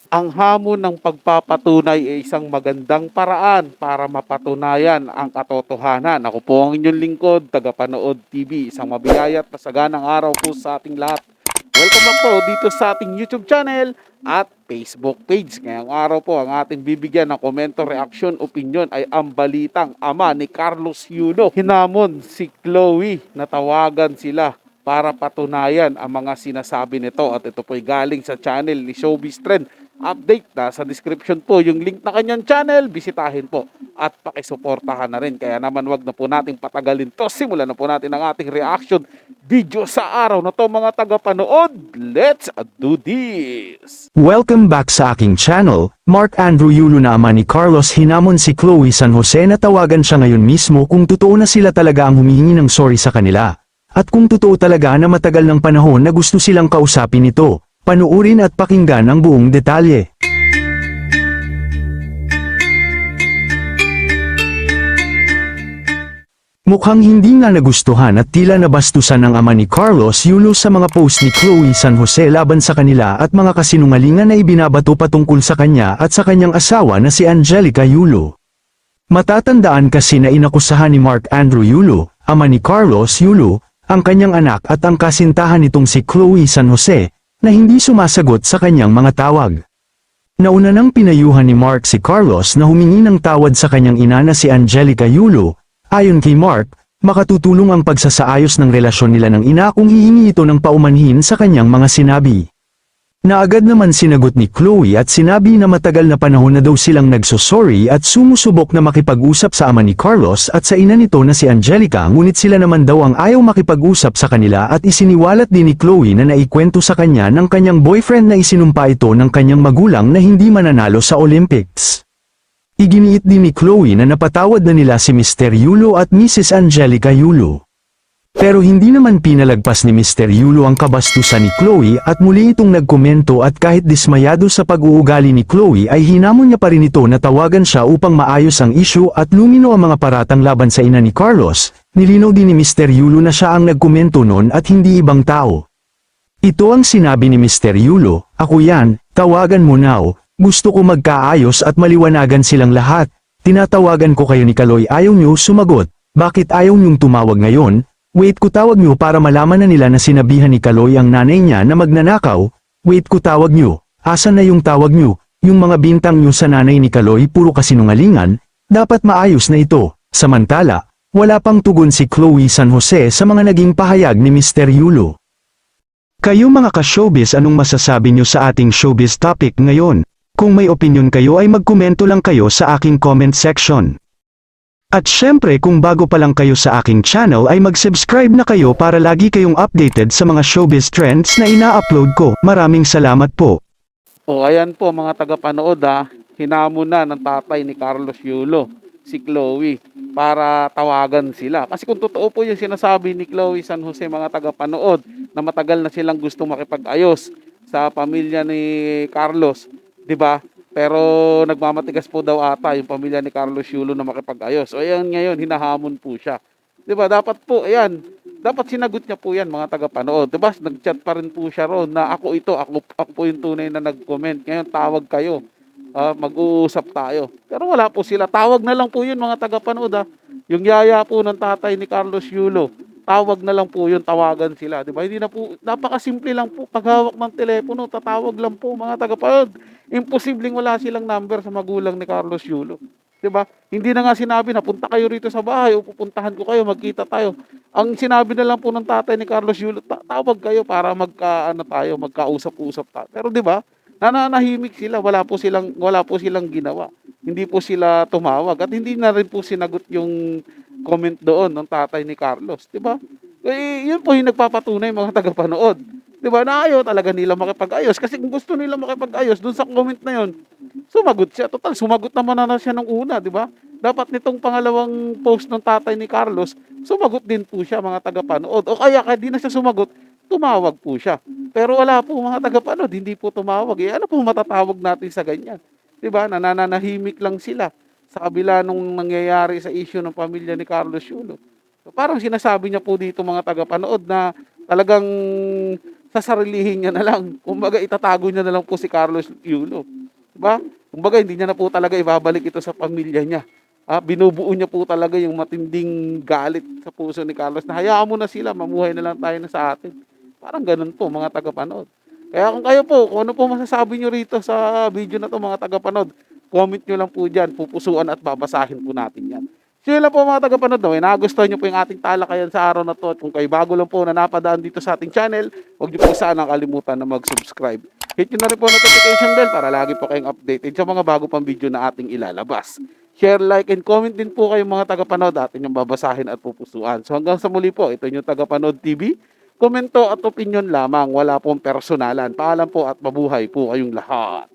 Ang hamon ng pagpapatunay ay isang magandang paraan para mapatunayan ang katotohanan. Ako po ang inyong lingkod, tagapanood TV. Isang mabiyaya at masaganang araw po sa ating lahat. Welcome back po dito sa ating YouTube channel at Facebook page. Ngayong araw po ang ating bibigyan ng komento, reaction, opinion ay ang balitang ama ni Carlos Yulo. Hinamon si Chloe na tawagan sila para patunayan ang mga sinasabi nito, at ito po'y galing sa channel ni Showbiz Trend Update. Na sa description po yung link na kanyang channel, bisitahin po at pakisuportahan na rin. Kaya naman wag na po nating patagalin to, simulan na po natin ang ating reaction video sa araw na to mga tagapanood. Let's do this! Welcome back sa aking channel. Mark Andrew Yulo na ama ni Carlos hinamon si Chloe San Jose na tawagan siya ngayon mismo kung totoo na sila talaga ang humihingi ng sorry sa kanila. At kung totoo talaga na matagal ng panahon na gusto silang kausapin ito. Panuurin at pakinggan ang buong detalye. Mukhang hindi nga nagustuhan at tila nabastusan ng ama ni Carlos Yulo sa mga post ni Chloe San Jose laban sa kanila at mga kasinungalingan na ibinabato patungkol sa kanya at sa kanyang asawa na si Angelica Yulo. Matatandaan kasi na inakusahan ni Mark Andrew Yulo, ama ni Carlos Yulo, ang kanyang anak at ang kasintahan nitong si Chloe San Jose, na hindi sumasagot sa kanyang mga tawag. Nauna nang pinayuhan ni Mark si Carlos na humingi ng tawad sa kanyang ina na si Angelica Yulo. Ayon kay Mark, makatutulong ang pagsasaayos ng relasyon nila ng ina kung hihingi ito ng paumanhin sa kanyang mga sinabi. Naagad naman sinagot ni Chloe at sinabi na matagal na panahon na daw silang nagsosorry at sumusubok na makipag-usap sa ama ni Carlos at sa ina nito na si Angelica, ngunit sila naman daw ang ayaw makipag-usap sa kanila at isiniwalat din ni Chloe na naikwento sa kanya ng kanyang boyfriend na isinumpa ito ng kanyang magulang na hindi mananalo sa Olympics. Iginiit din ni Chloe na napatawad na nila si Mr. Yulo at Mrs. Angelica Yulo. Pero hindi naman pinalagpas ni Mr. Yulo ang kabastusan ni Chloe at muli itong nagkomento at kahit dismayado sa pag-uugali ni Chloe ay hinamon niya pa rin ito na tawagan siya upang maayos ang issue at lumino ang mga paratang laban sa ina ni Carlos. Nilinaw din ni Mr. Yulo na siya ang nagkomento noon at hindi ibang tao. Ito ang sinabi ni Mr. Yulo, "Ako yan, tawagan mo now, gusto ko magkaayos at maliwanagan silang lahat. Tinatawagan ko kayo ni Chloe, ayaw niyo sumagot, bakit ayaw niyong tumawag ngayon? Wait ko tawag nyo para malaman na nila na sinabihan ni Chloe ang nanay niya na magnanakaw. Wait ko tawag nyo, asan na yung tawag nyo? Yung mga bintang nyo sa nanay ni Chloe puro kasinungalingan, dapat maayos na ito." Samantala, wala pang tugon si Chloe San Jose sa mga naging pahayag ni Mr. Yulo. Kayo mga ka-showbiz, anong masasabi nyo sa ating showbiz topic ngayon? Kung may opinion kayo ay magkomento lang kayo sa aking comment section. At syempre kung bago pa lang kayo sa aking channel ay mag-subscribe na kayo para lagi kayong updated sa mga showbiz trends na ina-upload ko. Maraming salamat po. O ayan po mga tagapanood hinamon na ng tatay ni Carlos Yulo si Chloe para tawagan sila. Kasi kung totoo po yung sinasabi ni Chloe San Jose mga tagapanood na matagal na silang gusto makipag-ayos sa pamilya ni Carlos, 'di ba? Pero nagmamatigas po daw ata yung pamilya ni Carlos Yulo na makipag-ayos. O ayan ngayon, hinahamon po siya. 'Di ba? Dapat po, ayan, dapat sinagot niya po yan mga tagapanood. 'Di ba? Nag-chat pa rin po siya roon na ako po yung tunay na nag-comment. Ngayon tawag kayo. Mag-uusap tayo. Pero wala po sila. Tawag na lang po yun mga tagapanood. Yung yaya po ng tatay ni Carlos Yulo, tawag na lang po yun, tawagan sila. 'Di ba? Hindi na po, napakasimple lang po. Paghawak ng telepono, tatawag lang po mga tagapanood. Imposibleng wala silang number sa magulang ni Carlos Yulo. 'Di ba? Hindi na nga sinabi na punta kayo rito sa bahay o pupuntahan ko kayo, magkita tayo. Ang sinabi na lang po ng tatay ni Carlos Yulo, tawag kayo para magkausap-usap tayo. Pero 'di ba? Nananahimik sila, wala po silang ginawa. Hindi po sila tumawag at hindi na rin po sinagot yung comment doon ng tatay ni Carlos, 'di ba? Eh, yun po yung nagpapatunay mga tagapanood. 'Di ba? Na ayaw talaga nila makipag-ayos kasi kung gusto nila makipag-ayos dun sa comment na yon, sumagot siya. Total, sumagot naman na siya nung una, 'di ba? Dapat nitong pangalawang post ng tatay ni Carlos, sumagot din po siya mga tagapanood. O kaya di na siya sumagot, tumawag po siya. Pero wala po mga tagapanood, hindi po tumawag. Eh ano po matatawag natin sa ganyan? 'Di ba? Nananahimik lang sila sa kabila nung nangyayari sa issue ng pamilya ni Carlos Yulo. So, parang sinasabi niya po dito mga tagapanood na talagang sasarilihin niya na lang. Kumbaga itatago niya na lang po si Carlos Yulo. Diba? Kumbaga, hindi niya na po talaga ibabalik ito sa pamilya niya. Binubuo niya po talaga yung matinding galit sa puso ni Carlos na hayaan mo na sila, mamuhay na lang tayo na sa atin. Parang ganun po mga tagapanood. Kaya kung kayo po, kung ano po masasabi nyo rito sa video na to mga tagapanood, comment nyo lang po dyan, pupusuan at babasahin po natin yan. So yun lang po mga tagapanood, no? Nagustuhan nyo po yung ating talakayan sa araw na to at kung kayo bago lang po na napadaan dito sa ating channel, huwag nyo po sana kalimutan na mag-subscribe. Hit nyo na rin po notification bell para lagi po kayong updated sa mga bago pang video na ating ilalabas. Share, like, and comment din po kayo mga tagapanood atin yung babasahin at pupusuan. So hanggang sa muli po, ito yung Tagapanood TV. Komento at opinion lamang, wala pong personalan. Paalam po at mabuhay po kayong lahat.